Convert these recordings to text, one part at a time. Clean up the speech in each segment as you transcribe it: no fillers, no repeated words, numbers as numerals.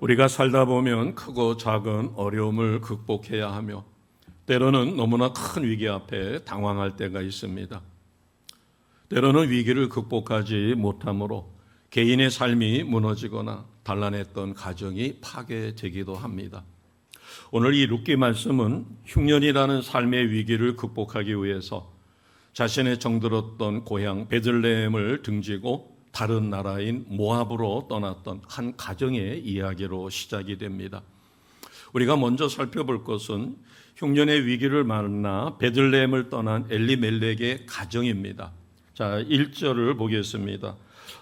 우리가 살다 보면 크고 작은 어려움을 극복해야 하며 때로는 너무나 큰 위기 앞에 당황할 때가 있습니다. 때로는 위기를 극복하지 못함으로 개인의 삶이 무너지거나 단란했던 가정이 파괴되기도 합니다. 오늘 이 룻기 말씀은 흉년이라는 삶의 위기를 극복하기 위해서 자신의 정들었던 고향 베들레헴을 등지고 다른 나라인 모압으로 떠났던 한 가정의 이야기로 시작이 됩니다. 우리가 먼저 살펴볼 것은 흉년의 위기를 만나 베들레헴을 떠난 엘리멜렉의 가정입니다. 자, 1절을 보겠습니다.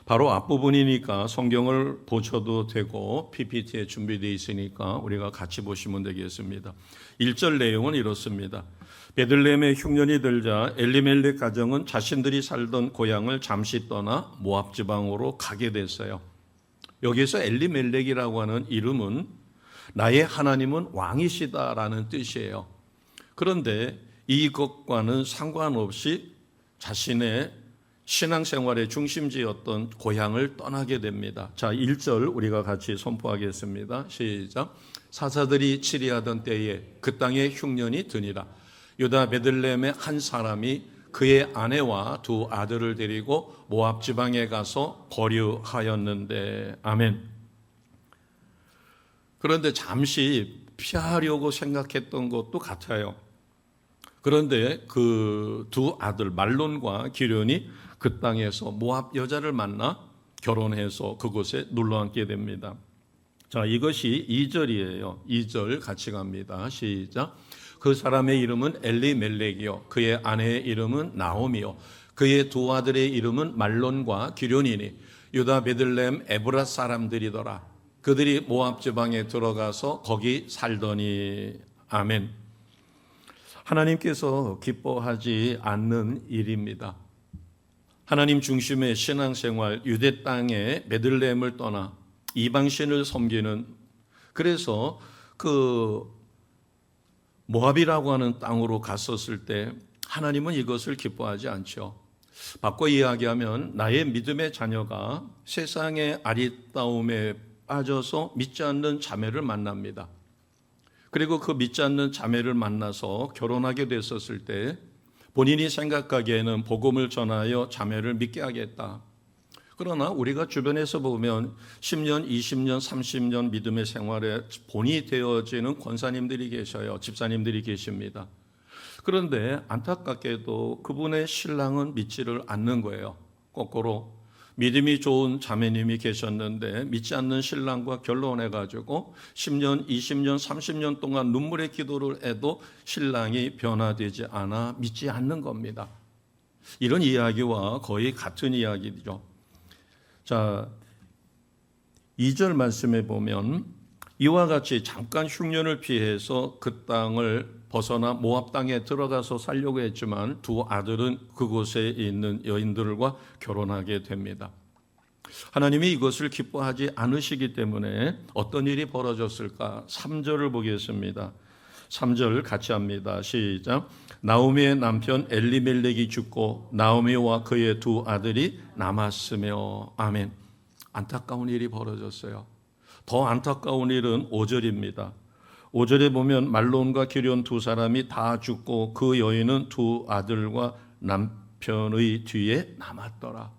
바로 앞부분이니까 성경을 보셔도 되고 PPT에 준비되어 있으니까 우리가 같이 보시면 되겠습니다. 1절 내용은 이렇습니다. 베들레헴에 흉년이 들자 엘리멜렉 가정은 자신들이 살던 고향을 잠시 떠나 모압 지방으로 가게 됐어요. 여기서 엘리멜렉이라고 하는 이름은 나의 하나님은 왕이시다라는 뜻이에요. 그런데 이것과는 상관없이 자신의 신앙생활의 중심지였던 고향을 떠나게 됩니다. 자, 1절 우리가 같이 선포하겠습니다. 시작. 사사들이 치리하던 때에 그 땅에 흉년이 드니라. 유다 베들레헴의 한 사람이 그의 아내와 두 아들을 데리고 모압 지방에 가서 거류하였는데. 아멘. 그런데 잠시 피하려고 생각했던 것도 같아요. 그런데 그 두 아들 말론과 기련이 그 땅에서 모압 여자를 만나 결혼해서 그곳에 눌러앉게 됩니다. 자, 이것이 2절이에요. 2절 같이 갑니다. 시작. 그 사람의 이름은 엘리멜렉이요 그의 아내의 이름은 나오미요 그의 두 아들의 이름은 말론과 기련이니 유다 베들레헴 에브라 사람들이더라. 그들이 모압 지방에 들어가서 거기 살더니. 아멘. 하나님께서 기뻐하지 않는 일입니다. 하나님 중심의 신앙생활, 유대 땅의 베들레헴을 떠나 이방신을 섬기는, 그래서 그 모압이라고 하는 땅으로 갔었을 때 하나님은 이것을 기뻐하지 않죠. 바꿔 이야기하면 나의 믿음의 자녀가 세상의 아리따움에 빠져서 믿지 않는 자매를 만납니다. 그리고 그 믿지 않는 자매를 만나서 결혼하게 됐었을 때 본인이 생각하기에는 복음을 전하여 자매를 믿게 하겠다. 그러나 우리가 주변에서 보면 10년, 20년, 30년 믿음의 생활에 본이 되어지는 권사님들이 계셔요. 집사님들이 계십니다. 그런데 안타깝게도 그분의 신랑은 믿지를 않는 거예요. 거꾸로 믿음이 좋은 자매님이 계셨는데 믿지 않는 신랑과 결론해가지고 10년, 20년, 30년 동안 눈물의 기도를 해도 신랑이 변화되지 않아 믿지 않는 겁니다. 이런 이야기와 거의 같은 이야기죠. 자, 2절 말씀에 보면 이와 같이 잠깐 흉년을 피해서 그 땅을 벗어나 모압 땅에 들어가서 살려고 했지만 두 아들은 그곳에 있는 여인들과 결혼하게 됩니다. 하나님이 이것을 기뻐하지 않으시기 때문에 어떤 일이 벌어졌을까? 3절을 보겠습니다. 3절 같이 합니다. 시작. 나오미의 남편 엘리멜렉이 죽고 나오미와 그의 두 아들이 남았으며. 아멘. 안타까운 일이 벌어졌어요. 더 안타까운 일은 5절입니다. 5절에 보면 말론과 기련 두 사람이 다 죽고 그 여인은 두 아들과 남편의 뒤에 남았더라.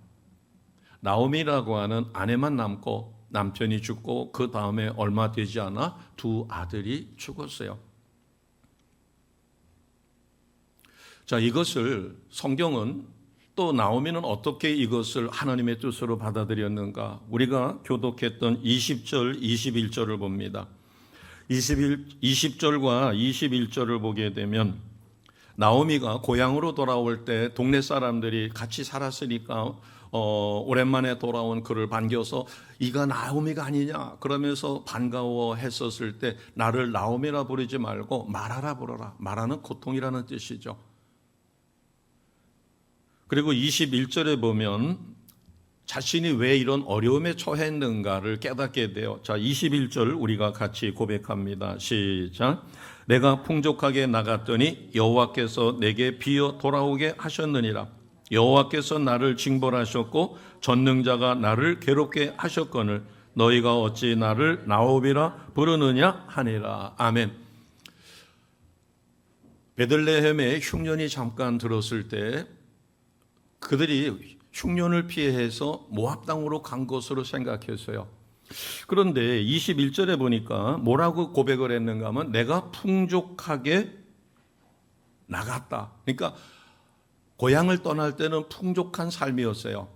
나오미라고 하는 아내만 남고 남편이 죽고 그 다음에 얼마 되지 않아 두 아들이 죽었어요. 자, 이것을 성경은 또 나오미는 어떻게 이것을 하나님의 뜻으로 받아들였는가? 우리가 교독했던 20절, 21절을 봅니다. 20절과 21절을 보게 되면 나오미가 고향으로 돌아올 때 동네 사람들이 같이 살았으니까 오랜만에 돌아온 그를 반겨서 이가 나오미가 아니냐 그러면서 반가워했었을 때 나를 나오미라 부르지 말고 마라라 부르라. 마라는 고통이라는 뜻이죠. 그리고 21절에 보면 자신이 왜 이런 어려움에 처했는가를 깨닫게 돼요. 자, 21절 우리가 같이 고백합니다. 시작. 내가 풍족하게 나갔더니 여호와께서 내게 비어 돌아오게 하셨느니라. 여호와께서 나를 징벌하셨고 전능자가 나를 괴롭게 하셨거늘 너희가 어찌 나를 나오비라 부르느냐 하니라. 아멘. 베들레헴에 흉년이 잠깐 들었을 때 그들이 흉년을 피해서 모압 땅으로 간 것으로 생각했어요. 그런데 21절에 보니까 뭐라고 고백을 했는가 하면 내가 풍족하게 나갔다. 그러니까 고향을 떠날 때는 풍족한 삶이었어요.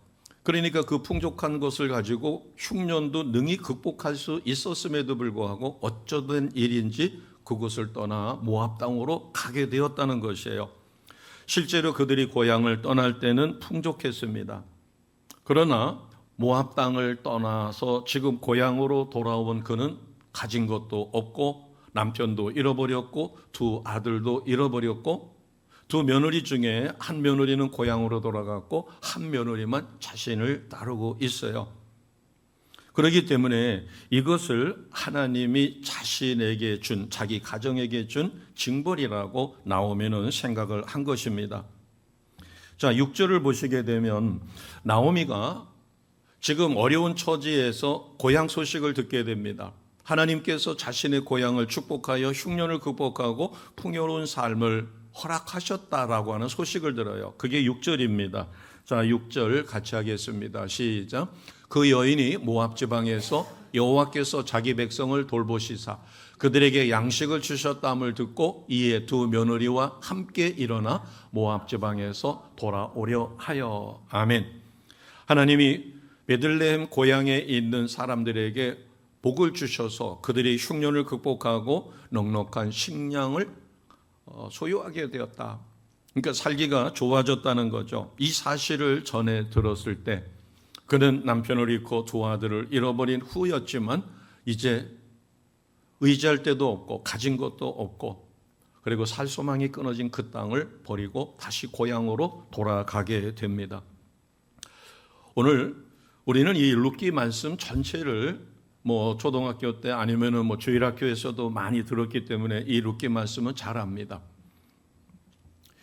그러니까 그 풍족한 것을 가지고 흉년도 능히 극복할 수 있었음에도 불구하고 어쩌된 일인지 그곳을 떠나 모압 땅으로 가게 되었다는 것이에요. 실제로 그들이 고향을 떠날 때는 풍족했습니다. 그러나 모압 땅을 떠나서 지금 고향으로 돌아온 그는 가진 것도 없고 남편도 잃어버렸고 두 아들도 잃어버렸고 두 며느리 중에 한 며느리는 고향으로 돌아갔고 한 며느리만 자신을 따르고 있어요. 그렇기 때문에 이것을 하나님이 자신에게 준, 자기 가정에게 준 징벌이라고 나오미는 생각을 한 것입니다. 자, 6절을 보시게 되면 나오미가 지금 어려운 처지에서 고향 소식을 듣게 됩니다. 하나님께서 자신의 고향을 축복하여 흉년을 극복하고 풍요로운 삶을 허락하셨다라고 하는 소식을 들어요. 그게 6절입니다. 자, 6절 같이 하겠습니다. 시작. 그 여인이 모압 지방에서 여호와께서 자기 백성을 돌보시사 그들에게 양식을 주셨다함을 듣고 이에 두 며느리와 함께 일어나 모압 지방에서 돌아오려 하여. 아멘. 하나님이 베들레헴 고향에 있는 사람들에게 복을 주셔서 그들이 흉년을 극복하고 넉넉한 식량을 소유하게 되었다. 그러니까 살기가 좋아졌다는 거죠. 이 사실을 전해 들었을 때 그는 남편을 잃고 두 아들을 잃어버린 후였지만 이제 의지할 데도 없고 가진 것도 없고 그리고 살 소망이 끊어진 그 땅을 버리고 다시 고향으로 돌아가게 됩니다. 오늘 우리는 이 룻기 말씀 전체를 초등학교 때 아니면은 주일학교에서도 많이 들었기 때문에 이 룻기 말씀은 잘 압니다.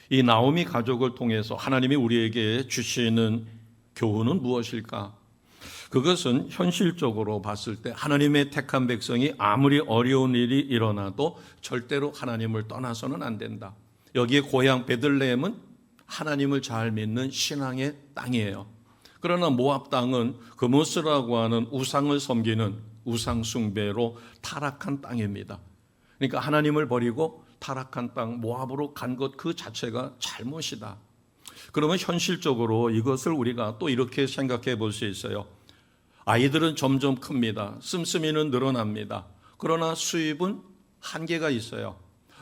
이 나오미 가족을 통해서 하나님이 우리에게 주시는 교훈은 무엇일까? 그것은 현실적으로 봤을 때 하나님의 택한 백성이 아무리 어려운 일이 일어나도 절대로 하나님을 떠나서는 안 된다. 여기에 고향 베들레헴은 하나님을 잘 믿는 신앙의 땅이에요. 그러나 모압 땅은 그모스라고 하는 우상을 섬기는 우상 숭배로 타락한 땅입니다. 그러니까 하나님을 버리고 타락한 땅 모압으로 간 것 그 자체가 잘못이다. 그러면 현실적으로 이것을 우리가 또 이렇게 생각해 볼 수 있어요. 아이들은 점점 큽니다. 씀씀이는 늘어납니다. 그러나 수입은 한계가 있어요.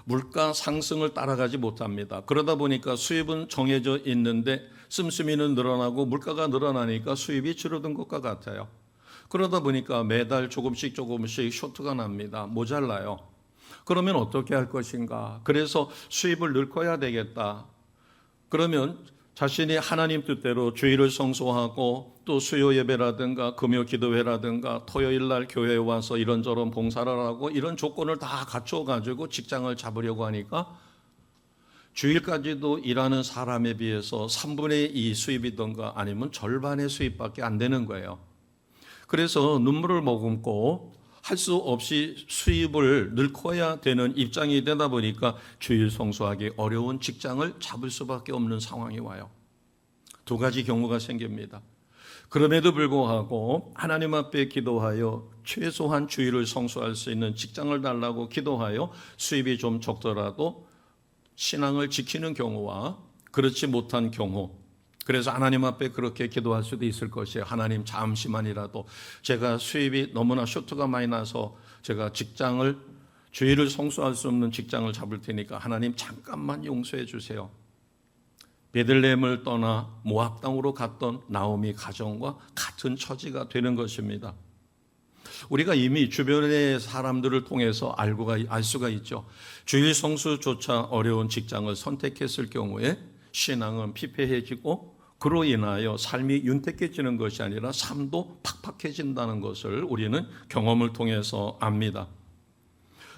물가 상승을 따라가지 못합니다. 그러다 보니까 수입은 정해져 있는데 씀씀이는 늘어나고 물가가 늘어나니까 수입이 줄어든 것과 같아요. 그러다 보니까 매달 조금씩 쇼트가 납니다. 모자라요. 그러면 어떻게 할 것인가? 그래서 수입을 늘려야 되겠다. 그러면 자신이 하나님 뜻대로 주일을 성수하고 또 수요 예배라든가 금요 기도회라든가 토요일 날 교회에 와서 이런저런 봉사를 하고 이런 조건을 다 갖춰가지고 직장을 잡으려고 하니까 주일까지도 일하는 사람에 비해서 3분의 2 수입이던가 아니면 절반의 수입밖에 안 되는 거예요. 그래서 눈물을 머금고 할 수 없이 수입을 늘려야 되는 입장이 되다 보니까 주일 성수하기 어려운 직장을 잡을 수밖에 없는 상황이 와요. 두 가지 경우가 생깁니다. 그럼에도 불구하고 하나님 앞에 기도하여 최소한 주일을 성수할 수 있는 직장을 달라고 기도하여 수입이 좀 적더라도 신앙을 지키는 경우와 그렇지 못한 경우, 그래서 하나님 앞에 그렇게 기도할 수도 있을 것이에요. 하나님 잠시만이라도 제가 수입이 너무나 쇼트가 많이 나서 제가 주일을 성수할 수 없는 직장을 잡을 테니까 하나님 잠깐만 용서해 주세요. 베들레헴을 떠나 모압 땅으로 갔던 나오미 가정과 같은 처지가 되는 것입니다. 우리가 이미 주변의 사람들을 통해서 알 수가 있죠. 주일 성수조차 어려운 직장을 선택했을 경우에 신앙은 피폐해지고 그로 인하여 삶이 윤택해지는 것이 아니라 삶도 팍팍해진다는 것을 우리는 경험을 통해서 압니다.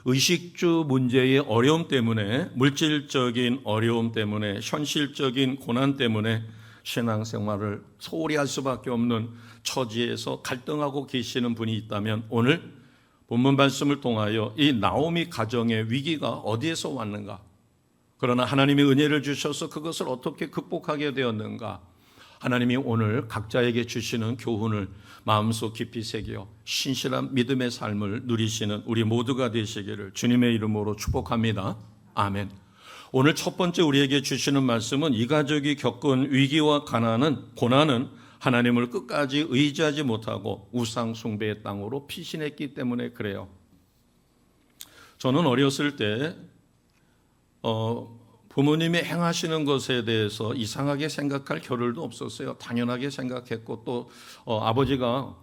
의식주 문제의 어려움 때문에, 물질적인 어려움 때문에, 현실적인 고난 때문에 신앙생활을 소홀히 할 수밖에 없는 처지에서 갈등하고 계시는 분이 있다면 오늘 본문 말씀을 통하여 이 나오미 가정의 위기가 어디에서 왔는가? 그러나 하나님이 은혜를 주셔서 그것을 어떻게 극복하게 되었는가? 하나님이 오늘 각자에게 주시는 교훈을 마음속 깊이 새겨 신실한 믿음의 삶을 누리시는 우리 모두가 되시기를 주님의 이름으로 축복합니다. 아멘. 오늘 첫 번째 우리에게 주시는 말씀은 이 가족이 겪은 위기와 고난은 하나님을 끝까지 의지하지 못하고 우상 숭배의 땅으로 피신했기 때문에 그래요. 저는 어렸을 때 부모님이 행하시는 것에 대해서 이상하게 생각할 겨를도 없었어요. 당연하게 생각했고 또 아버지가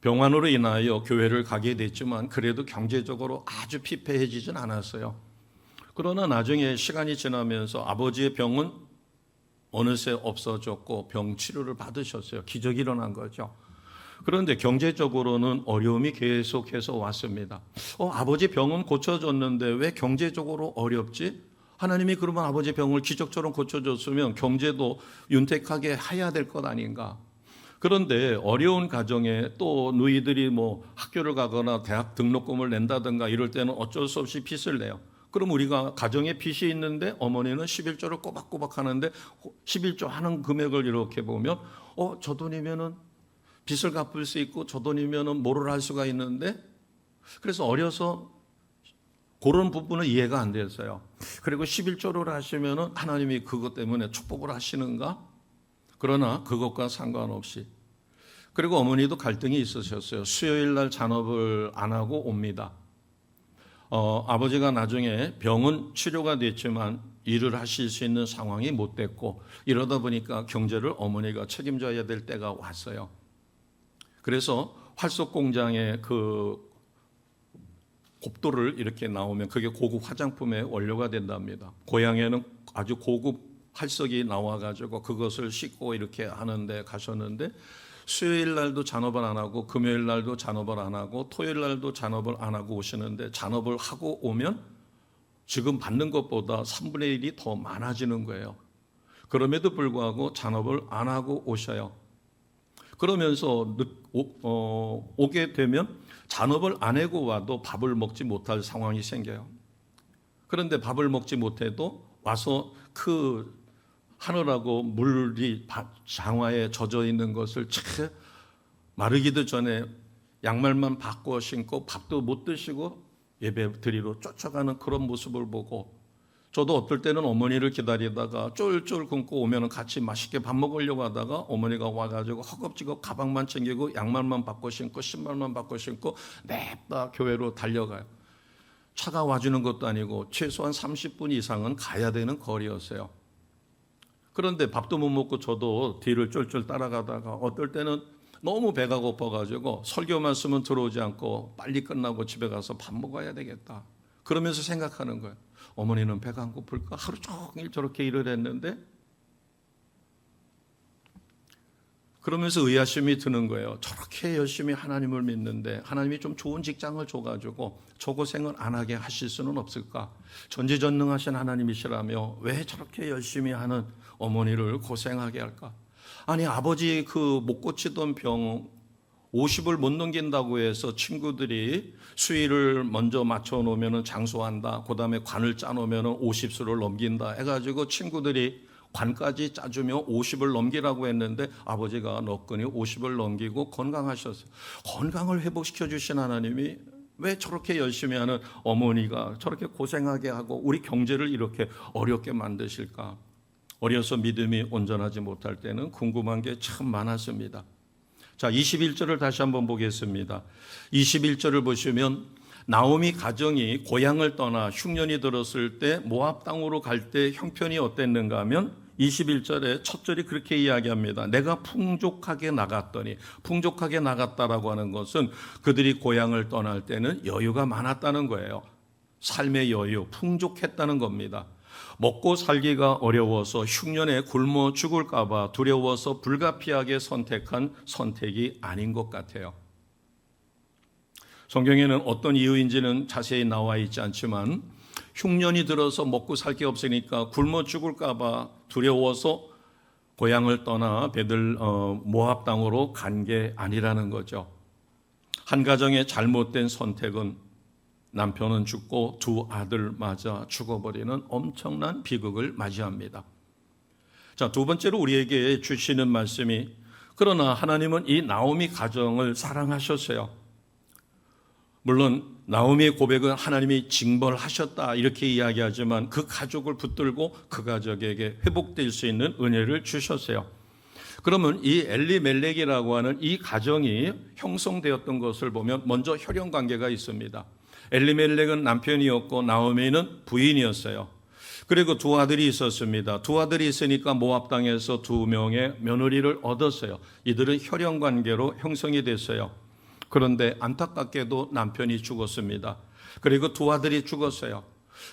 병환으로 인하여 교회를 가게 됐지만 그래도 경제적으로 아주 피폐해지진 않았어요. 그러나 나중에 시간이 지나면서 아버지의 병은 어느새 없어졌고 병 치료를 받으셨어요. 기적이 일어난 거죠. 그런데 경제적으로는 어려움이 계속해서 왔습니다. 아버지 병은 고쳐졌는데 왜 경제적으로 어렵지? 하나님이 그러면 아버지 병을 기적처럼 고쳐줬으면 경제도 윤택하게 해야 될 것 아닌가? 그런데 어려운 가정에 또 누이들이 학교를 가거나 대학 등록금을 낸다든가 이럴 때는 어쩔 수 없이 빚을 내요. 그럼 우리가 가정에 빚이 있는데 어머니는 11조를 꼬박꼬박 하는데 11조 하는 금액을 이렇게 보면 저 돈이면은 빚을 갚을 수 있고 저 돈이면은 뭐를 할 수가 있는데 그래서 어려서 그런 부분은 이해가 안 됐어요. 그리고 11조를 하시면은 하나님이 그것 때문에 축복을 하시는가? 그러나 그것과 상관없이 그리고 어머니도 갈등이 있으셨어요. 수요일 날 잔업을 안 하고 옵니다. 아버지가 나중에 병은 치료가 됐지만 일을 하실 수 있는 상황이 못 됐고 이러다 보니까 경제를 어머니가 책임져야 될 때가 왔어요. 그래서 활석 공장에 그 곱돌을 이렇게 나오면 그게 고급 화장품의 원료가 된답니다. 고향에는 아주 고급 활석이 나와가지고 그것을 씻고 이렇게 하는데 가셨는데 수요일 날도 잔업을 안 하고 금요일 날도 잔업을 안 하고 토요일 날도 잔업을 안 하고 오시는데 잔업을 하고 오면 지금 받는 것보다 3분의 1이 더 많아지는 거예요. 그럼에도 불구하고 잔업을 안 하고 오셔요. 그러면서 오게 되면 잔업을 안 하고 와도 밥을 먹지 못할 상황이 생겨요. 그런데 밥을 먹지 못해도 와서 그 하느라고 물이 장화에 젖어 있는 것을 마르기도 전에 양말만 바꿔 신고 밥도 못 드시고 예배 드리러 쫓아가는 그런 모습을 보고 저도 어떨 때는 어머니를 기다리다가 쫄쫄 굶고 오면 같이 맛있게 밥 먹으려고 하다가 어머니가 와가지고 허겁지겁 가방만 챙기고 양말만 바꿔 신고 신발만 바꿔 신고 냅다 교회로 달려가요. 차가 와주는 것도 아니고 최소한 30분 이상은 가야 되는 거리였어요. 그런데 밥도 못 먹고 저도 뒤를 쫄쫄 따라가다가 어떨 때는 너무 배가 고파가지고 설교 말씀은 들어오지 않고 빨리 끝나고 집에 가서 밥 먹어야 되겠다. 그러면서 생각하는 거예요. 어머니는 배가 안 고플까? 하루 종일 저렇게 일을 했는데 그러면서 의아심이 드는 거예요. 저렇게 열심히 하나님을 믿는데 하나님이 좀 좋은 직장을 줘가지고 저 고생을 안 하게 하실 수는 없을까? 전지전능하신 하나님이시라며 왜 저렇게 열심히 하는 어머니를 고생하게 할까? 아니 아버지 그 못 고치던 병 50을 못 넘긴다고 해서 친구들이 수위를 먼저 맞춰 놓으면 장수한다. 그 다음에 관을 짜 놓으면 50수를 넘긴다. 해가지고 친구들이 관까지 짜주며 50을 넘기라고 했는데 아버지가 너끈히 50을 넘기고 건강하셨어요. 건강을 회복시켜 주신 하나님이 왜 저렇게 열심히 하는 어머니가 저렇게 고생하게 하고 우리 경제를 이렇게 어렵게 만드실까? 어려서 믿음이 온전하지 못할 때는 궁금한 게 참 많았습니다. 자, 21절을 다시 한번 보겠습니다. 21절을 보시면 나오미 가정이 고향을 떠나 흉년이 들었을 때 모압 땅으로 갈 때 형편이 어땠는가 하면 21절에 첫 절이 그렇게 이야기합니다. 내가 풍족하게 나갔더니, 풍족하게 나갔다라고 하는 것은 그들이 고향을 떠날 때는 여유가 많았다는 거예요. 삶의 여유, 풍족했다는 겁니다. 먹고 살기가 어려워서 흉년에 굶어 죽을까 봐 두려워서 불가피하게 선택한 선택이 아닌 것 같아요. 성경에는 어떤 이유인지는 자세히 나와 있지 않지만 흉년이 들어서 먹고 살 게 없으니까 굶어 죽을까 봐 두려워서 고향을 떠나 모압 땅으로 간 게 아니라는 거죠. 한 가정의 잘못된 선택은 남편은 죽고 두 아들마저 죽어버리는 엄청난 비극을 맞이합니다. 자, 두 번째로 우리에게 주시는 말씀이, 그러나 하나님은 이 나오미 가정을 사랑하셨어요. 물론 나오미의 고백은 하나님이 징벌하셨다 이렇게 이야기하지만 그 가족을 붙들고 그 가족에게 회복될 수 있는 은혜를 주셨어요. 그러면 이 엘리멜렉이라고 하는 이 가정이 형성되었던 것을 보면 먼저 혈연 관계가 있습니다. 엘리멜렉은 남편이었고 나오미는 부인이었어요. 그리고 두 아들이 있었습니다. 두 아들이 있으니까 모압 땅에서 두 명의 며느리를 얻었어요. 이들은 혈연 관계로 형성이 됐어요. 그런데 안타깝게도 남편이 죽었습니다. 그리고 두 아들이 죽었어요.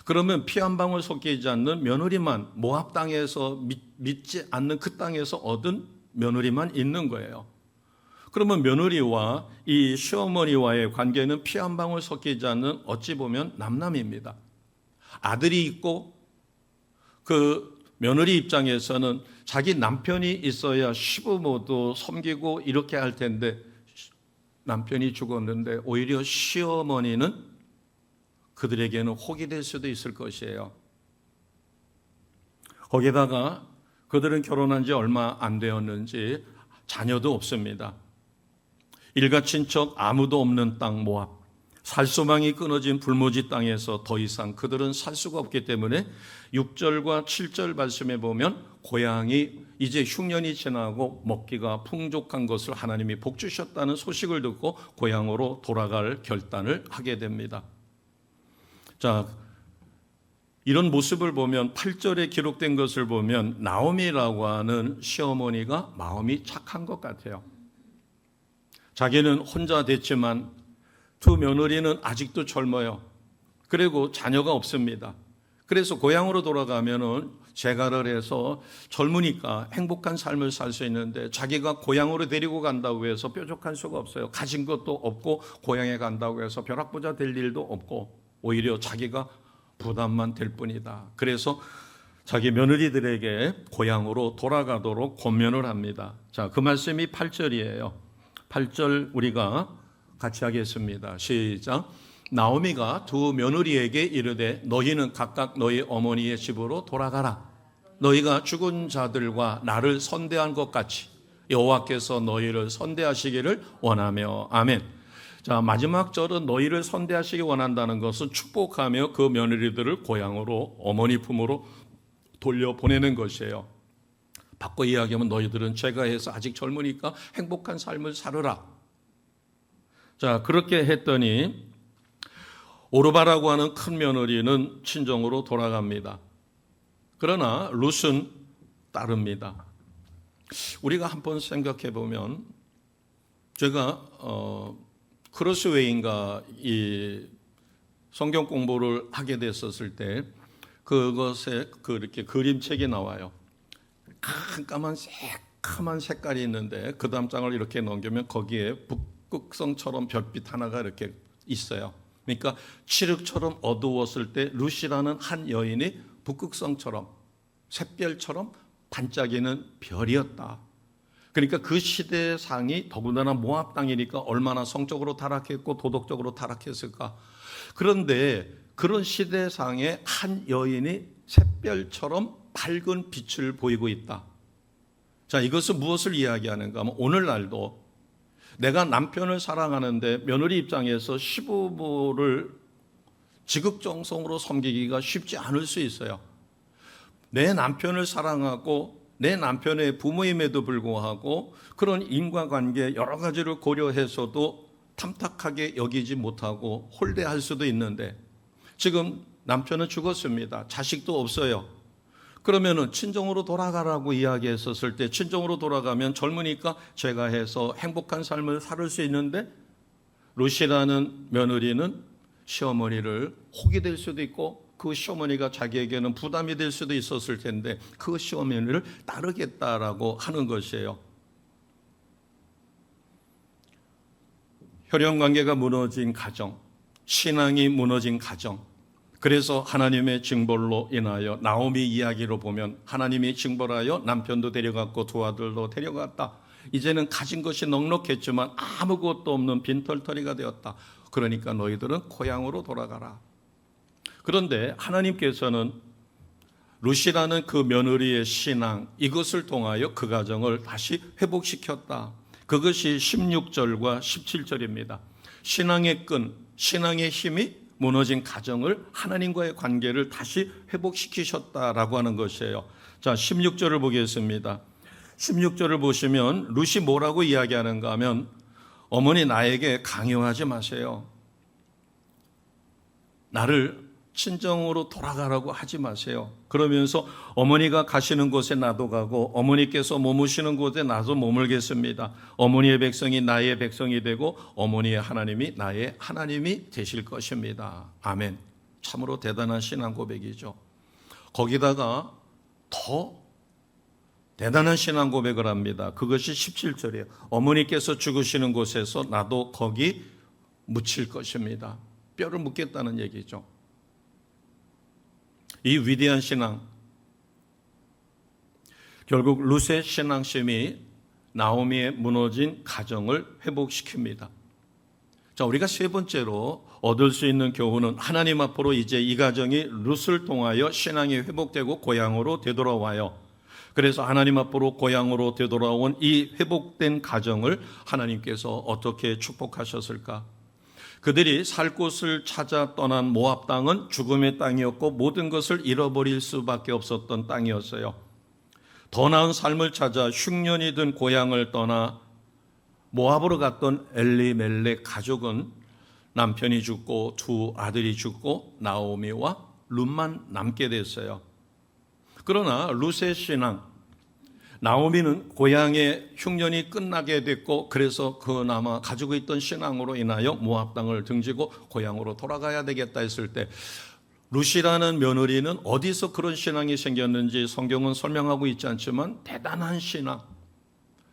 그러면 피 한 방울 섞이지 않는 며느리만, 모압 땅에서 믿지 않는 그 땅에서 얻은 며느리만 있는 거예요. 그러면 며느리와 이 시어머니와의 관계는 피 한 방울 섞이지 않는, 어찌 보면 남남입니다. 아들이 있고 그 며느리 입장에서는 자기 남편이 있어야 시부모도 섬기고 이렇게 할 텐데 남편이 죽었는데 오히려 시어머니는 그들에게는 혹이 될 수도 있을 것이에요. 거기다가 그들은 결혼한 지 얼마 안 되었는지 자녀도 없습니다. 일가 친척 아무도 없는 땅 모압, 살소망이 끊어진 불모지 땅에서 더 이상 그들은 살 수가 없기 때문에 6절과 7절 말씀에 보면 고향이 이제 흉년이 지나고 먹기가 풍족한 것을 하나님이 복 주셨다는 소식을 듣고 고향으로 돌아갈 결단을 하게 됩니다. 자, 이런 모습을 보면 8절에 기록된 것을 보면 나오미라고 하는 시어머니가 마음이 착한 것 같아요. 자기는 혼자 됐지만 두 며느리는 아직도 젊어요. 그리고 자녀가 없습니다. 그래서 고향으로 돌아가면은 재가를 해서 젊으니까 행복한 삶을 살 수 있는데 자기가 고향으로 데리고 간다고 해서 뾰족할 수가 없어요. 가진 것도 없고 고향에 간다고 해서 벼락부자 될 일도 없고 오히려 자기가 부담만 될 뿐이다. 그래서 자기 며느리들에게 고향으로 돌아가도록 권면을 합니다. 자, 그 말씀이 8절이에요. 8절 우리가 같이 하겠습니다. 시작. 나오미가 두 며느리에게 이르되 너희는 각각 너희 어머니의 집으로 돌아가라. 너희가 죽은 자들과 나를 선대한 것 같이 여호와께서 너희를 선대하시기를 원하며. 아멘. 자, 마지막 절은 너희를 선대하시기 원한다는 것은 축복하며 그 며느리들을 고향으로 어머니 품으로 돌려보내는 것이에요. 바꿔 이야기하면 너희들은 제가 해서 아직 젊으니까 행복한 삶을 살으라. 자, 그렇게 했더니 오르바라고 하는 큰 며느리는 친정으로 돌아갑니다. 그러나 룻은 따릅니다. 우리가 한번 생각해 보면 제가 크로스웨이인가 이 성경 공부를 하게 됐었을 때 그것에 그렇게 그림책이 나와요. 깜깜한 새카만 색깔이 있는데 그 다음 장을 이렇게 넘기면 거기에 북극성처럼 별빛 하나가 이렇게 있어요. 그러니까 칠흑처럼 어두웠을 때 룻이라는 한 여인이 북극성처럼 샛별처럼 반짝이는 별이었다. 그러니까 그 시대상이 더군다나 모압 땅이니까 얼마나 성적으로 타락했고 도덕적으로 타락했을까. 그런데 그런 시대상의 한 여인이 샛별처럼 밝은 빛을 보이고 있다. 자, 이것은 무엇을 이야기하는가 하면 오늘날도 내가 남편을 사랑하는데 며느리 입장에서 시부모를 지극정성으로 섬기기가 쉽지 않을 수 있어요. 내 남편을 사랑하고 내 남편의 부모임에도 불구하고 그런 인과관계 여러 가지를 고려해서도 탐탁하게 여기지 못하고 홀대할 수도 있는데 지금 남편은 죽었습니다. 자식도 없어요. 그러면은 친정으로 돌아가라고 이야기했었을 때 친정으로 돌아가면 젊으니까 제가 해서 행복한 삶을 살 수 있는데 룻이라는 며느리는 시어머니를 혹이 될 수도 있고 그 시어머니가 자기에게는 부담이 될 수도 있었을 텐데 그 시어머니를 따르겠다라고 하는 것이에요. 혈연관계가 무너진 가정, 신앙이 무너진 가정, 그래서 하나님의 징벌로 인하여 나오미 이야기로 보면 하나님이 징벌하여 남편도 데려갔고 두 아들도 데려갔다. 이제는 가진 것이 넉넉했지만 아무것도 없는 빈털터리가 되었다. 그러니까 너희들은 고향으로 돌아가라. 그런데 하나님께서는 룻이라는 그 며느리의 신앙, 이것을 통하여 그 가정을 다시 회복시켰다. 그것이 16절과 17절입니다. 신앙의 끈, 신앙의 힘이 무너진 가정을, 하나님과의 관계를 다시 회복시키셨다라고 하는 것이에요. 자, 16절을 보겠습니다. 16절을 보시면 룻이 뭐라고 이야기하는가 하면, 어머니 나에게 강요하지 마세요. 나를 친정으로 돌아가라고 하지 마세요. 그러면서 어머니가 가시는 곳에 나도 가고 어머니께서 머무시는 곳에 나도 머물겠습니다. 어머니의 백성이 나의 백성이 되고 어머니의 하나님이 나의 하나님이 되실 것입니다. 아멘. 참으로 대단한 신앙 고백이죠. 거기다가 더 대단한 신앙 고백을 합니다. 그것이 17절이에요. 어머니께서 죽으시는 곳에서 나도 거기 묻힐 것입니다. 뼈를 묻겠다는 얘기죠. 이 위대한 신앙, 결국 룻의 신앙심이 나오미의 무너진 가정을 회복시킵니다. 자, 우리가 세 번째로 얻을 수 있는 교훈은 하나님 앞으로 이제 이 가정이 룻을 통하여 신앙이 회복되고 고향으로 되돌아와요. 그래서 하나님 앞으로 고향으로 되돌아온 이 회복된 가정을 하나님께서 어떻게 축복하셨을까? 그들이 살 곳을 찾아 떠난 모압 땅은 죽음의 땅이었고 모든 것을 잃어버릴 수밖에 없었던 땅이었어요. 더 나은 삶을 찾아 흉년이 든 고향을 떠나 모압으로 갔던 엘리멜렉 가족은 남편이 죽고 두 아들이 죽고 나오미와 룻만 남게 됐어요. 그러나 룻의 신앙, 나오미는 고향의 흉년이 끝나게 됐고 그래서 그나마 가지고 있던 신앙으로 인하여 모압 땅을 등지고 고향으로 돌아가야 되겠다 했을 때 룻이라는 며느리는 어디서 그런 신앙이 생겼는지 성경은 설명하고 있지 않지만 대단한 신앙,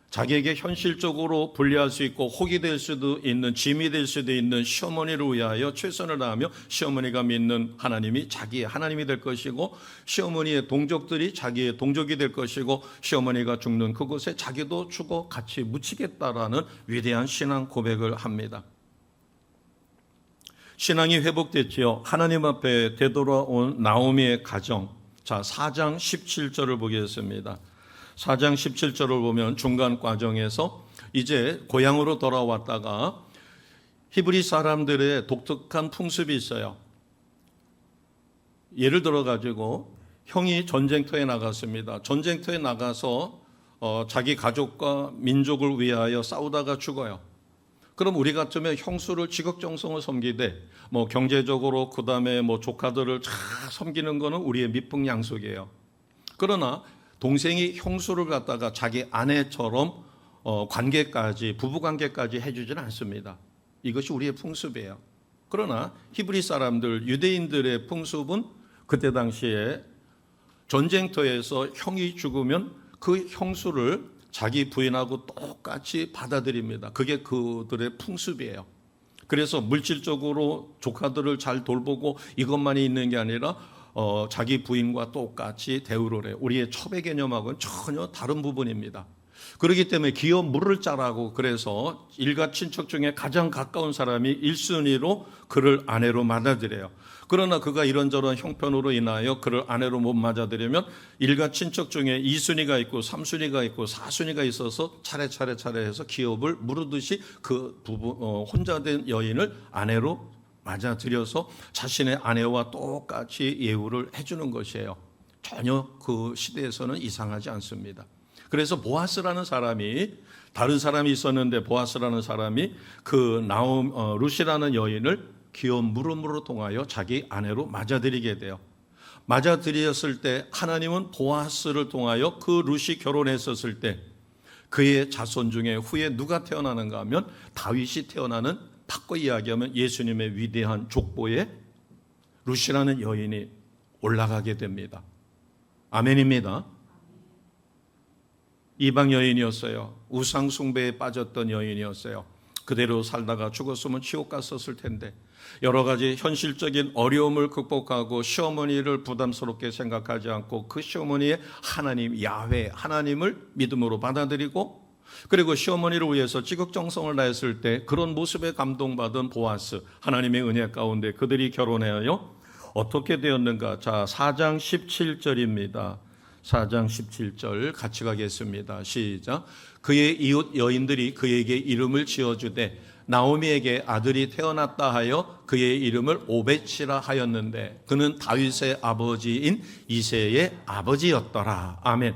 자기에게 현실적으로 불리할 수 있고 혹이 될 수도 있는, 짐이 될 수도 있는 시어머니를 위하여 최선을 다하며 시어머니가 믿는 하나님이 자기의 하나님이 될 것이고 시어머니의 동족들이 자기의 동족이 될 것이고 시어머니가 죽는 그곳에 자기도 죽어 같이 묻히겠다라는 위대한 신앙 고백을 합니다. 신앙이 회복됐지요. 하나님 앞에 되돌아온 나오미의 가정. 자, 4장 17절을 보겠습니다. 4장 17절을 보면 중간 과정에서 이제 고향으로 돌아왔다가 히브리 사람들의 독특한 풍습이 있어요. 예를 들어 가지고 형이 전쟁터에 나갔습니다. 전쟁터에 나가서 자기 가족과 민족을 위하여 싸우다가 죽어요. 그럼 우리 같으면 형수를 지극정성을 섬기되 경제적으로 그다음에 조카들을 잘 섬기는 거는 우리의 미풍양속이에요. 그러나 동생이 형수를 갖다가 자기 아내처럼 관계까지, 부부관계까지 해주지는 않습니다. 이것이 우리의 풍습이에요. 그러나 히브리 사람들, 유대인들의 풍습은 그때 당시에 전쟁터에서 형이 죽으면 그 형수를 자기 부인하고 똑같이 받아들입니다. 그게 그들의 풍습이에요. 그래서 물질적으로 조카들을 잘 돌보고 이것만이 있는 게 아니라 자기 부인과 똑같이 대우를 해요. 우리의 첩의 개념하고는 전혀 다른 부분입니다. 그렇기 때문에 기업 물을 짜라고 그래서 일가 친척 중에 가장 가까운 사람이 1순위로 그를 아내로 맞아들여요. 그러나 그가 이런저런 형편으로 인하여 그를 아내로 못 맞아들이면 일가 친척 중에 2순위가 있고 3순위가 있고 4순위가 있어서 차례 해서 기업을 무르듯이 그 부부 혼자 된 여인을 아내로 맞아들여서 자신의 아내와 똑같이 예우를 해주는 것이에요. 전혀 그 시대에서는 이상하지 않습니다. 그래서 보아스라는 사람이, 다른 사람이 있었는데 보아스라는 사람이 그 룻이라는 여인을 기업 물음으로 통하여 자기 아내로 맞아들이게 돼요. 맞아들였을 때 하나님은 보아스를 통하여 그 룻이 결혼했었을 때 그의 자손 중에 후에 누가 태어나는가 하면 다윗이 태어나는, 바꿔 이야기하면 예수님의 위대한 족보에 룻이라는 여인이 올라가게 됩니다. 아멘입니다. 이방 여인이었어요. 우상 숭배에 빠졌던 여인이었어요. 그대로 살다가 죽었으면 지옥 갔었을 텐데 여러 가지 현실적인 어려움을 극복하고 시어머니를 부담스럽게 생각하지 않고 그 시어머니의 하나님 야훼 하나님을 믿음으로 받아들이고, 그리고 시어머니를 위해서 지극정성을 다했을 때 그런 모습에 감동받은 보아스, 하나님의 은혜 가운데 그들이 결혼하여 어떻게 되었는가? 자, 4장 17절입니다. 4장 17절 같이 가겠습니다. 시작. 그의 이웃 여인들이 그에게 이름을 지어주되 나오미에게 아들이 태어났다 하여 그의 이름을 오벳이라 하였는데 그는 다윗의 아버지인 이새의 아버지였더라. 아멘.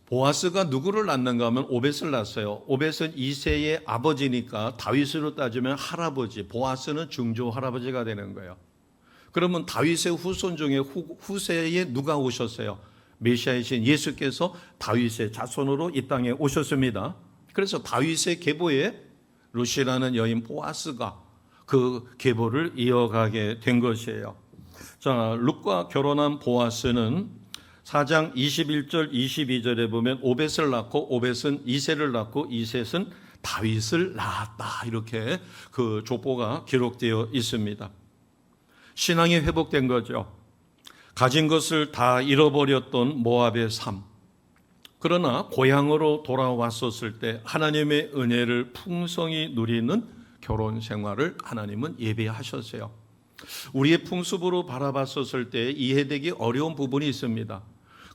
보아스가 누구를 낳는가 하면 오벳을 낳았어요. 오벳은 이새의 아버지니까 다윗으로 따지면 할아버지, 보아스는 중조 할아버지가 되는 거예요. 그러면 다윗의 후손 중에 후세에 누가 오셨어요? 메시아이신 예수께서 다윗의 자손으로 이 땅에 오셨습니다. 그래서 다윗의 계보에 루시라는 여인 보아스가 그 계보를 이어가게 된 것이에요. 자, 룻과 결혼한 보아스는 4장 21절 22절에 보면 오벳을 낳고 오벳은 이새를 낳고 이셋은 다윗을 낳았다, 이렇게 그 족보가 기록되어 있습니다. 신앙이 회복된 거죠. 가진 것을 다 잃어버렸던 모압의 삶. 그러나 고향으로 돌아왔었을 때 하나님의 은혜를 풍성히 누리는 결혼 생활을 하나님은 예비하셨어요. 우리의 풍습으로 바라봤었을 때 이해되기 어려운 부분이 있습니다.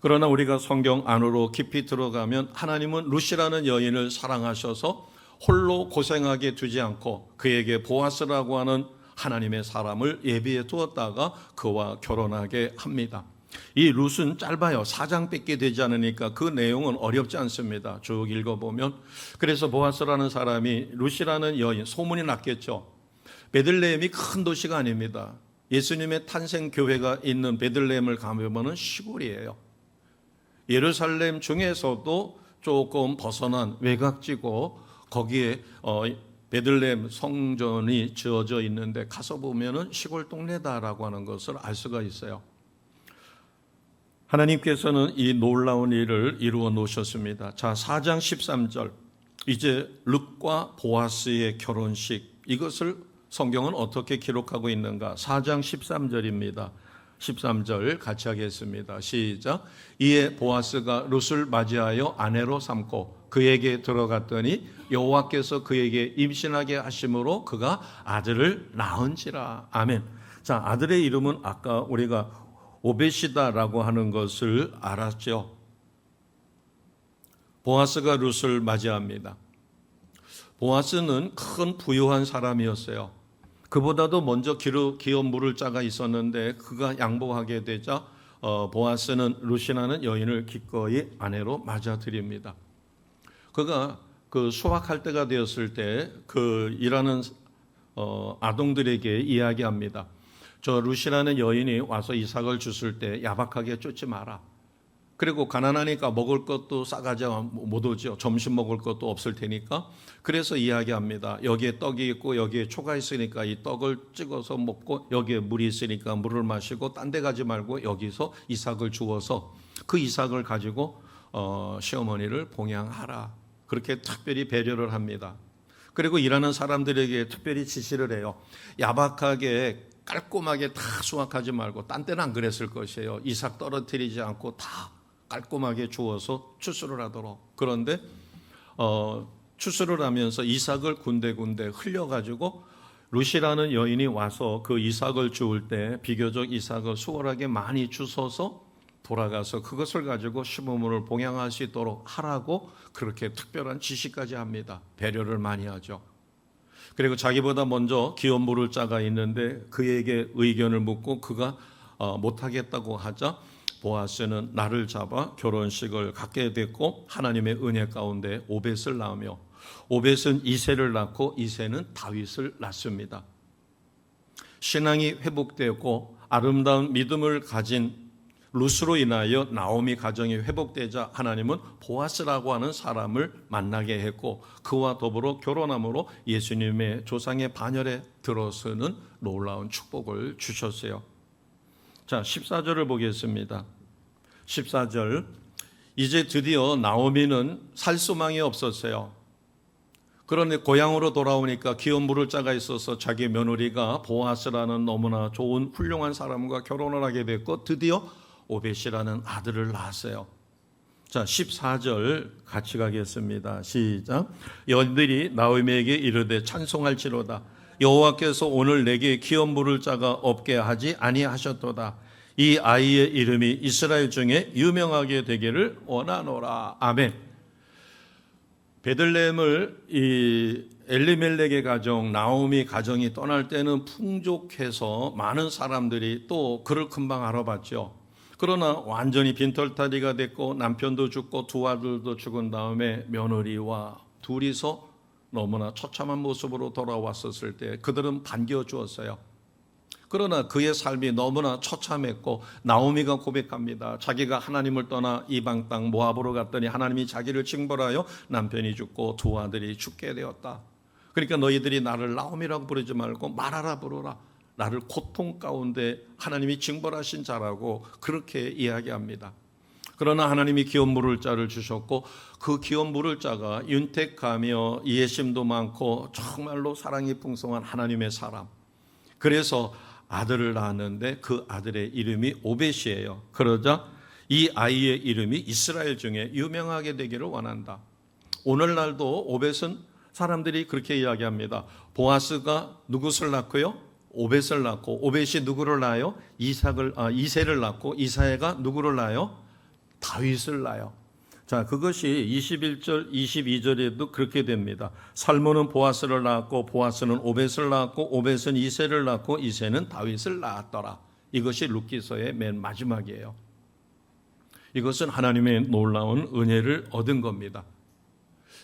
그러나 우리가 성경 안으로 깊이 들어가면 하나님은 룻이라는 여인을 사랑하셔서 홀로 고생하게 두지 않고 그에게 보아스라고 하는 하나님의 사람을 예비해 두었다가 그와 결혼하게 합니다. 이 룻은 짧아요. 4장밖에 되지 않으니까 그 내용은 어렵지 않습니다. 쭉 읽어보면. 그래서 보아스라는 사람이 룻이라는 여인, 소문이 났겠죠. 베들레헴이 큰 도시가 아닙니다. 예수님의 탄생 교회가 있는 베들레헴을 가보면 시골이에요. 예루살렘 중에서도 조금 벗어난 외곽지고 거기에 베들레헴 성전이 지어져 있는데 가서 보면은 시골 동네다라고 하는 것을 알 수가 있어요. 하나님께서는 이 놀라운 일을 이루어 놓으셨습니다. 자, 4장 13절. 이제 룻과 보아스의 결혼식, 이것을 성경은 어떻게 기록하고 있는가? 4장 13절입니다. 13절 같이 하겠습니다. 시작. 이에 보아스가 룻을 맞이하여 아내로 삼고 그에게 들어갔더니 여호와께서 그에게 임신하게 하심으로 그가 아들을 낳은지라. 아멘. 자, 아들의 이름은 아까 우리가 오벳이다라고 하는 것을 알았죠. 보아스가 룻을 맞이합니다. 보아스는 큰 부유한 사람이었어요. 그보다도 먼저 기업 물을 자가 있었는데 그가 양보하게 되자 보아스는 룻이라는 여인을 기꺼이 아내로 맞아들입니다. 그가 그 수확할 때가 되었을 때 그 일하는 아동들에게 이야기합니다. 저 룻이라는 여인이 와서 이삭을 줬을 때 야박하게 쫓지 마라. 그리고 가난하니까 먹을 것도 싸가지 못 오죠. 점심 먹을 것도 없을 테니까. 그래서 이야기합니다. 여기에 떡이 있고 여기에 초가 있으니까 이 떡을 찍어서 먹고 여기에 물이 있으니까 물을 마시고 딴 데 가지 말고 여기서 이삭을 주어서 그 이삭을 가지고 시어머니를 봉양하라. 그렇게 특별히 배려를 합니다. 그리고 일하는 사람들에게 특별히 지시를 해요. 야박하게 깔끔하게 다 수확하지 말고 딴 때는 안 그랬을 것이에요. 이삭 떨어뜨리지 않고 다 깔끔하게 주어서 추수를 하도록. 그런데 추수를 하면서 이삭을 군데군데 흘려가지고 룻이라는 여인이 와서 그 이삭을 주울 때 비교적 이삭을 수월하게 많이 주워서 돌아가서 그것을 가지고 시부모를 봉양할 수 있도록 하라고 그렇게 특별한 지시까지 합니다. 배려를 많이 하죠. 그리고 자기보다 먼저 기업 물을 자가 있는데 그에게 의견을 묻고 그가 못하겠다고 하자 보아스는 날을 잡아 결혼식을 갖게 됐고 하나님의 은혜 가운데 오벳을 낳으며 오벳은 이새를 낳고 이새는 다윗을 낳습니다. 신앙이 회복되고 아름다운 믿음을 가진 룻으로 인하여 나오미 가정이 회복되자 하나님은 보아스라고 하는 사람을 만나게 했고 그와 더불어 결혼함으로 예수님의 조상의 반열에 들어서는 놀라운 축복을 주셨어요. 자, 14절을 보겠습니다. 14절. 이제 드디어 나오미는 살 소망이 없었어요. 그런데 고향으로 돌아오니까 기업 물을 자가 있어서 자기 며느리가 보아스라는 너무나 좋은 훌륭한 사람과 결혼을 하게 됐고 드디어 오벳이라는 아들을 낳았어요. 자, 14절 같이 가겠습니다. 시작. 여인들이 나오미에게 이르되 찬송할지로다. 여호와께서 오늘 내게 기업 물을 자가 없게 하지 아니하셨도다. 이 아이의 이름이 이스라엘 중에 유명하게 되기를 원하노라. 아멘. 베들레헴을 이 엘리멜렉의 가정, 나오미 가정이 떠날 때는 풍족해서 많은 사람들이 또 그를 금방 알아봤죠. 그러나 완전히 빈털터리가 됐고 남편도 죽고 두 아들도 죽은 다음에 며느리와 둘이서 너무나 처참한 모습으로 돌아왔었을 때 그들은 반겨주었어요. 그러나 그의 삶이 너무나 처참했고 나오미가 고백합니다. 자기가 하나님을 떠나 이방 땅 모압으로 갔더니 하나님이 자기를 징벌하여 남편이 죽고 두 아들이 죽게 되었다. 그러니까 너희들이 나를 나오미라고 부르지 말고 마라라 부르라. 나를 고통 가운데 하나님이 징벌하신 자라고 그렇게 이야기합니다. 그러나 하나님이 기업 물을 자를 주셨고 그 기업 물을 자가 윤택하며 이해심도 많고 정말로 사랑이 풍성한 하나님의 사람. 그래서 아들을 낳았는데 그 아들의 이름이 오벳이에요. 그러자 이 아이의 이름이 이스라엘 중에 유명하게 되기를 원한다. 오늘날도 오벳은 사람들이 그렇게 이야기합니다. 보아스가 누구를 낳고요? 오벳을 낳고 오벳이 누구를 낳아요? 이새를 낳고 이사야가 누구를 낳아요? 다윗을 낳아요. 자, 그것이 21절, 22절에도 그렇게 됩니다. 살몬은 보아스를 낳았고 보아스는 오벳을 낳았고 오벳은 이새를 낳고 이새는 다윗을 낳았더라. 이것이 룻기서의 맨 마지막이에요. 이것은 하나님의 놀라운 은혜를 얻은 겁니다.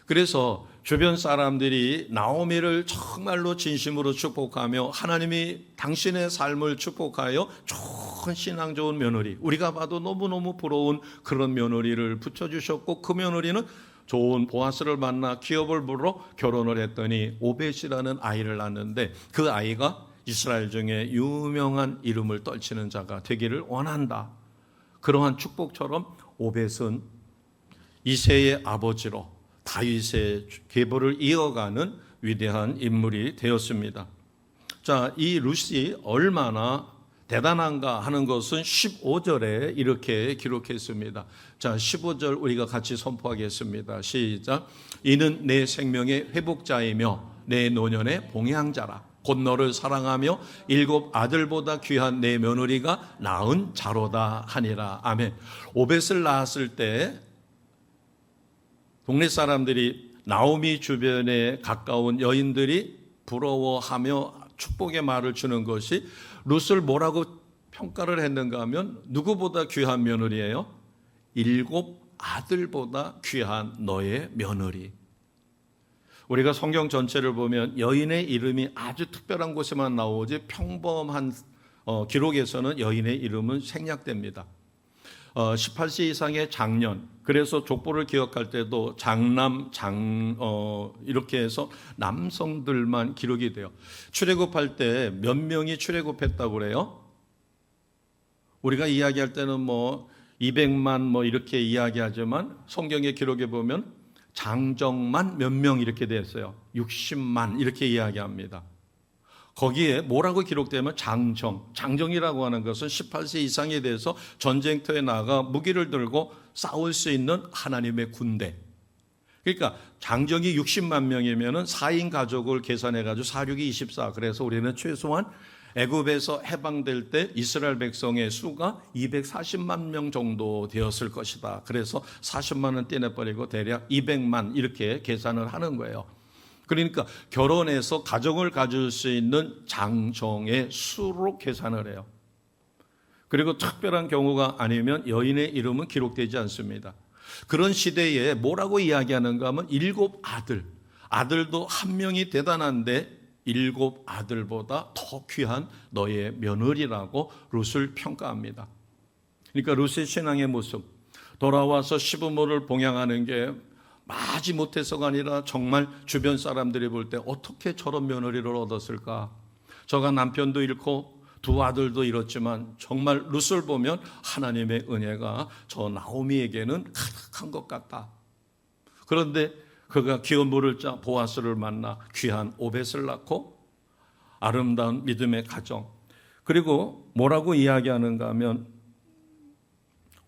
그래서 주변 사람들이 나오미를 정말로 진심으로 축복하며 하나님이 당신의 삶을 축복하여 좋은 신앙 좋은 며느리, 우리가 봐도 너무너무 부러운 그런 며느리를 붙여주셨고 그 며느리는 좋은 보아스를 만나 기업을 물어 결혼을 했더니 오벳이라는 아이를 낳았는데 그 아이가 이스라엘 중에 유명한 이름을 떨치는 자가 되기를 원한다. 그러한 축복처럼 오벳은 이새의 아버지로 다윗의 계보를 이어가는 위대한 인물이 되었습니다. 자, 이 룻이 얼마나 대단한가 하는 것은 15절에 이렇게 기록했습니다. 자, 15절 우리가 같이 선포하겠습니다. 시작. 이는 내 생명의 회복자이며 내 노년의 봉양자라. 곧 너를 사랑하며 7 아들보다 귀한 내 며느리가 낳은 자로다 하니라. 아멘. 오벳을 낳았을 때 동네 사람들이 나오미 주변에 가까운 여인들이 부러워하며 축복의 말을 주는 것이 룻을 뭐라고 평가를 했는가 하면 누구보다 귀한 며느리예요? 7 아들보다 귀한 너의 며느리. 우리가 성경 전체를 보면 여인의 이름이 아주 특별한 곳에만 나오지 평범한 기록에서는 여인의 이름은 생략됩니다. 18세 이상의 장년, 그래서 족보를 기억할 때도 장남, 이렇게 해서 남성들만 기록이 돼요. 출애굽할 때 몇 명이 출애굽했다고 그래요? 우리가 이야기할 때는 200만 이렇게 이야기하지만 성경의 기록에 보면 장정만 몇 명 이렇게 되었어요. 60만 이렇게 이야기합니다. 거기에 뭐라고 기록되면 장정이라고 하는 것은 18세 이상에 대해서 전쟁터에 나가 무기를 들고 싸울 수 있는 하나님의 군대. 그러니까 장정이 60만 명이면 4인 가족을 계산해가지고 4, 6이 24. 그래서 우리는 최소한 애굽에서 해방될 때 이스라엘 백성의 수가 240만 명 정도 되었을 것이다. 그래서 40만은 떼내버리고 대략 200만 이렇게 계산을 하는 거예요. 그러니까 결혼해서 가정을 가질 수 있는 장정의 수로 계산을 해요. 그리고 특별한 경우가 아니면 여인의 이름은 기록되지 않습니다. 그런 시대에 뭐라고 이야기하는가 하면 7 아들도 한 명이 대단한데 7 아들보다 더 귀한 너의 며느리라고 룻을 평가합니다. 그러니까 룻의 신앙의 모습, 돌아와서 시부모를 봉양하는 게 마지 못해서가 아니라 정말 주변 사람들이 볼 때 어떻게 저런 며느리를 얻었을까? 저가 남편도 잃고 두 아들도 잃었지만 정말 룻을 보면 하나님의 은혜가 저 나오미에게는 가득한 것 같다. 그런데 그가 기업 물을 자 보아스를 만나 귀한 오벳을 낳고 아름다운 믿음의 가정. 그리고 뭐라고 이야기하는가 하면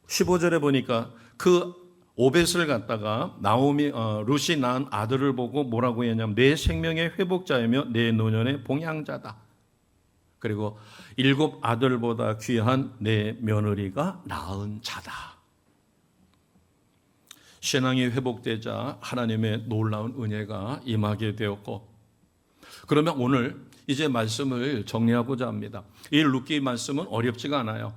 15절에 보니까 그 오벳을 갖다가 룻이 낳은 아들을 보고 뭐라고 했냐면 내 생명의 회복자이며 내 노년의 봉양자다. 그리고 7 아들보다 귀한 내 며느리가 낳은 자다. 신앙이 회복되자 하나님의 놀라운 은혜가 임하게 되었고, 그러면 오늘 이제 말씀을 정리하고자 합니다. 이 룻기 말씀은 어렵지가 않아요.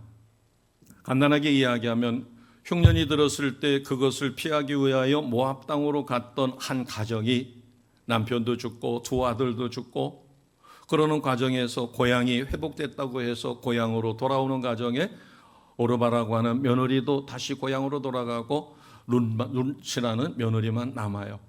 간단하게 이야기하면 흉년이 들었을 때 그것을 피하기 위하여 모압 땅으로 갔던 한 가정이 남편도 죽고 2 아들도 죽고, 그러는 과정에서 고향이 회복됐다고 해서 고향으로 돌아오는 과정에 오르바라고 하는 며느리도 다시 고향으로 돌아가고 룻이라는 며느리만 남아요.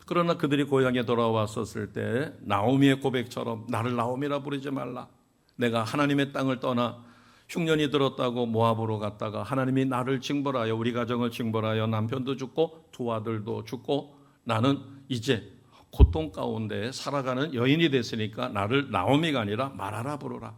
그러나 그들이 고향에 돌아왔었을 때 나오미의 고백처럼 나를 나오미라 부르지 말라. 내가 하나님의 땅을 떠나 흉년이 들었다고 모압으로 갔다가 하나님이 나를 징벌하여 우리 가정을 징벌하여 남편도 죽고 2 아들도 죽고 나는 이제 고통 가운데 살아가는 여인이 됐으니까 나를 나오미가 아니라 마라라 부르라.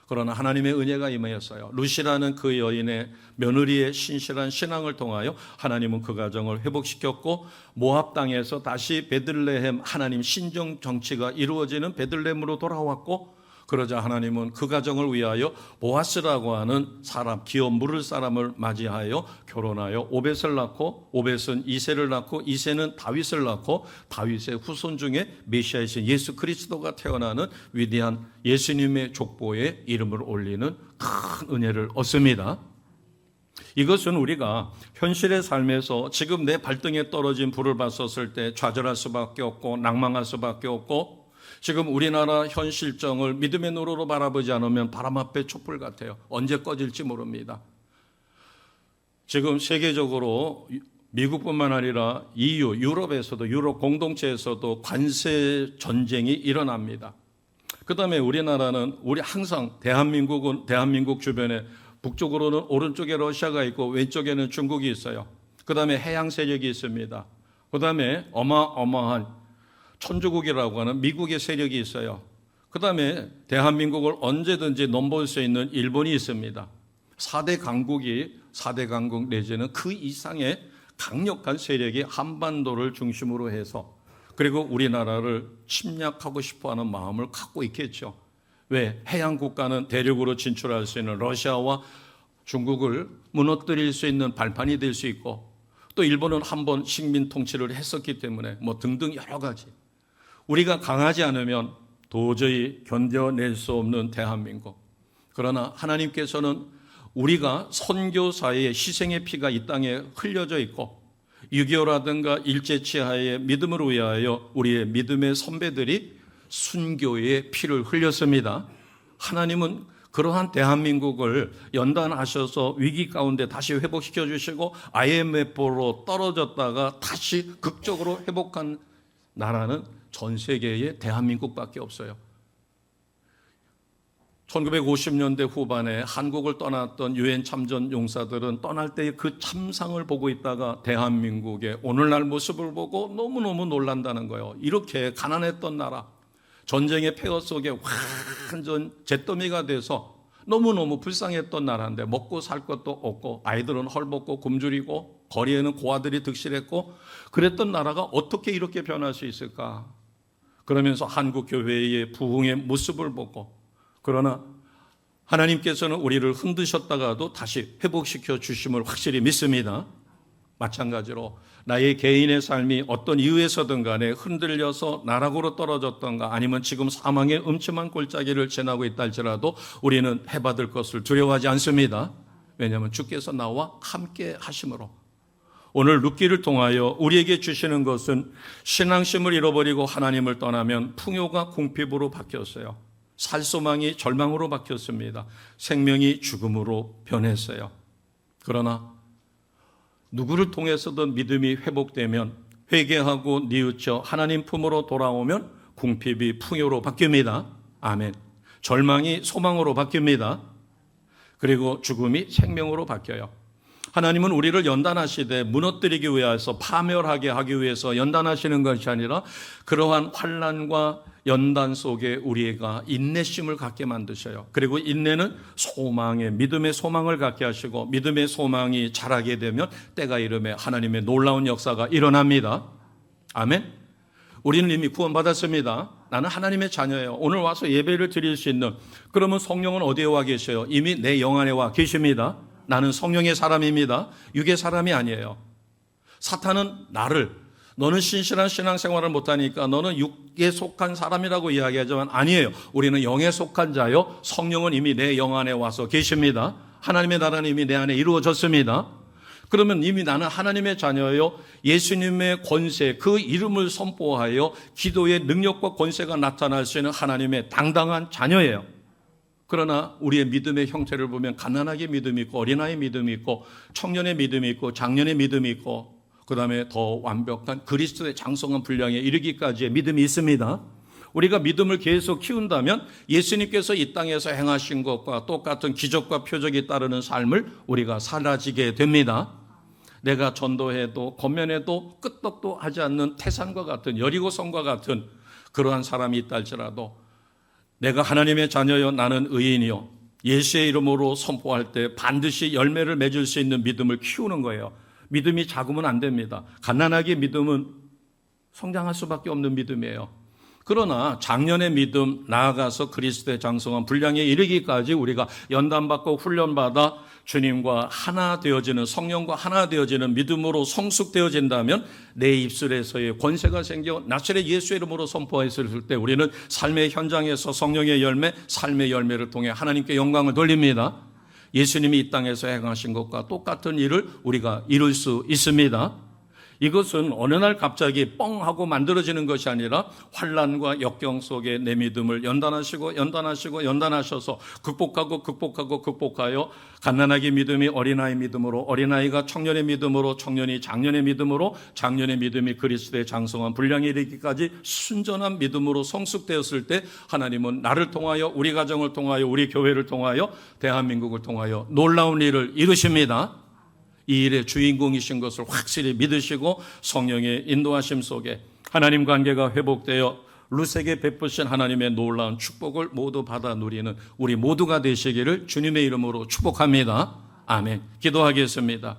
그러나 하나님의 은혜가 임하였어요. 룻이라는 그 여인의 며느리의 신실한 신앙을 통하여 하나님은 그 가정을 회복시켰고 모압 땅에서 다시 베들레헴 하나님 신정 정치가 이루어지는 베들레헴으로 돌아왔고, 그러자 하나님은 그 가정을 위하여 보아스라고 하는 사람, 기업 물을 사람을 맞이하여 결혼하여 오벳을 낳고, 오벳은 이새를 낳고, 이새는 다윗을 낳고, 다윗의 후손 중에 메시아이신 예수 그리스도가 태어나는 위대한 예수님의 족보에 이름을 올리는 큰 은혜를 얻습니다. 이것은 우리가 현실의 삶에서 지금 내 발등에 떨어진 불을 봤었을 때 좌절할 수밖에 없고 낭망할 수밖에 없고, 지금 우리나라 현실정을 믿음의 눈으로 바라보지 않으면 바람 앞에 촛불 같아요. 언제 꺼질지 모릅니다. 지금 세계적으로 미국뿐만 아니라 EU, 유럽에서도, 유럽 공동체에서도 관세 전쟁이 일어납니다. 그 다음에 우리나라는 항상 대한민국은 대한민국 주변에 북쪽으로는 오른쪽에 러시아가 있고 왼쪽에는 중국이 있어요. 그 다음에 해양 세력이 있습니다. 그 다음에 어마어마한 천주국이라고 하는 미국의 세력이 있어요. 그 다음에 대한민국을 언제든지 넘볼 수 있는 일본이 있습니다. 4대 강국 내지는 그 이상의 강력한 세력이 한반도를 중심으로 해서, 그리고 우리나라를 침략하고 싶어하는 마음을 갖고 있겠죠. 왜? 해양 국가는 대륙으로 진출할 수 있는 러시아와 중국을 무너뜨릴 수 있는 발판이 될 수 있고, 또 일본은 한번 식민 통치를 했었기 때문에 등등 여러 가지. 우리가 강하지 않으면 도저히 견뎌낼 수 없는 대한민국. 그러나 하나님께서는 우리가 선교사의 희생의 피가 이 땅에 흘려져 있고 6.25라든가 일제치하의 믿음을 위하여 우리의 믿음의 선배들이 순교의 피를 흘렸습니다. 하나님은 그러한 대한민국을 연단하셔서 위기 가운데 다시 회복시켜 주시고 IMF로 떨어졌다가 다시 극적으로 회복한 나라는 전 세계에 대한민국밖에 없어요. 1950년대 후반에 한국을 떠났던 유엔 참전 용사들은 떠날 때의 그 참상을 보고 있다가 대한민국의 오늘날 모습을 보고 너무너무 놀란다는 거예요. 이렇게 가난했던 나라, 전쟁의 폐허 속에 완전 잿더미가 돼서 너무너무 불쌍했던 나라인데 먹고 살 것도 없고 아이들은 헐벗고 굶주리고 거리에는 고아들이 득실했고 그랬던 나라가 어떻게 이렇게 변할 수 있을까? 그러면서 한국 교회의 부흥의 모습을 보고, 그러나 하나님께서는 우리를 흔드셨다가도 다시 회복시켜 주심을 확실히 믿습니다. 마찬가지로 나의 개인의 삶이 어떤 이유에서든 간에 흔들려서 나락으로 떨어졌던가 아니면 지금 사망의 음침한 골짜기를 지나고 있다 할지라도 우리는 해받을 것을 두려워하지 않습니다. 왜냐하면 주께서 나와 함께 하심으로. 오늘 룻기를 통하여 우리에게 주시는 것은 신앙심을 잃어버리고 하나님을 떠나면 풍요가 궁핍으로 바뀌었어요. 살 소망이 절망으로 바뀌었습니다. 생명이 죽음으로 변했어요. 그러나 누구를 통해서든 믿음이 회복되면 회개하고 뉘우쳐 하나님 품으로 돌아오면 궁핍이 풍요로 바뀝니다. 아멘. 절망이 소망으로 바뀝니다. 그리고 죽음이 생명으로 바뀌어요. 하나님은 우리를 연단하시되 무너뜨리기 위해서, 파멸하게 하기 위해서 연단하시는 것이 아니라 그러한 환난과 연단 속에 우리가 인내심을 갖게 만드셔요. 그리고 인내는 소망의, 믿음의 소망을 갖게 하시고, 믿음의 소망이 자라게 되면 때가 이르면 하나님의 놀라운 역사가 일어납니다. 아멘. 우리는 이미 구원받았습니다. 나는 하나님의 자녀예요. 오늘 와서 예배를 드릴 수 있는, 그러면 성령은 어디에 와 계셔요? 이미 내 영 안에 와 계십니다. 나는 성령의 사람입니다. 육의 사람이 아니에요. 사탄은 나를, 너는 신실한 신앙생활을 못하니까 너는 육에 속한 사람이라고 이야기하지만 아니에요. 우리는 영에 속한 자요, 성령은 이미 내 영 안에 와서 계십니다. 하나님의 나라는 이미 내 안에 이루어졌습니다. 그러면 이미 나는 하나님의 자녀예요. 예수님의 권세, 그 이름을 선포하여 기도의 능력과 권세가 나타날 수 있는 하나님의 당당한 자녀예요. 그러나 우리의 믿음의 형태를 보면 가난하게 믿음이 있고, 어린아이 믿음이 있고, 청년의 믿음이 있고, 장년의 믿음이 있고, 그 다음에 더 완벽한 그리스도의 장성한 분량에 이르기까지의 믿음이 있습니다. 우리가 믿음을 계속 키운다면 예수님께서 이 땅에서 행하신 것과 똑같은 기적과 표적이 따르는 삶을 우리가 사라지게 됩니다. 내가 전도해도 권면해도 끄떡도 하지 않는 태산과 같은, 여리고성과 같은 그러한 사람이 있다 할지라도 내가 하나님의 자녀여, 나는 의인이요, 예수의 이름으로 선포할 때 반드시 열매를 맺을 수 있는 믿음을 키우는 거예요. 믿음이 작으면 안 됩니다. 가난하게 믿음은 성장할 수밖에 없는 믿음이에요. 그러나 작년의 믿음, 나아가서 그리스도의 장성한 분량에 이르기까지 우리가 연단받고 훈련받아 주님과 하나 되어지는, 성령과 하나 되어지는 믿음으로 성숙되어진다면 내 입술에서의 권세가 생겨 나사렛 예수의 이름으로 선포했을 때 우리는 삶의 현장에서 성령의 열매, 삶의 열매를 통해 하나님께 영광을 돌립니다. 예수님이 이 땅에서 행하신 것과 똑같은 일을 우리가 이룰 수 있습니다. 이것은 어느 날 갑자기 뻥 하고 만들어지는 것이 아니라 환난과 역경 속에 내 믿음을 연단하셔서 극복하여 갓난아기 믿음이 어린아이 믿음으로, 어린아이가 청년의 믿음으로, 청년이 장년의 믿음으로, 장년의 믿음이 그리스도의 장성한 분량에 이르기까지 순전한 믿음으로 성숙되었을 때 하나님은 나를 통하여, 우리 가정을 통하여, 우리 교회를 통하여, 대한민국을 통하여 놀라운 일을 이루십니다. 이 일의 주인공이신 것을 확실히 믿으시고 성령의 인도하심 속에 하나님 관계가 회복되어 루세게 베푸신 하나님의 놀라운 축복을 모두 받아 누리는 우리 모두가 되시기를 주님의 이름으로 축복합니다. 아멘. 기도하겠습니다.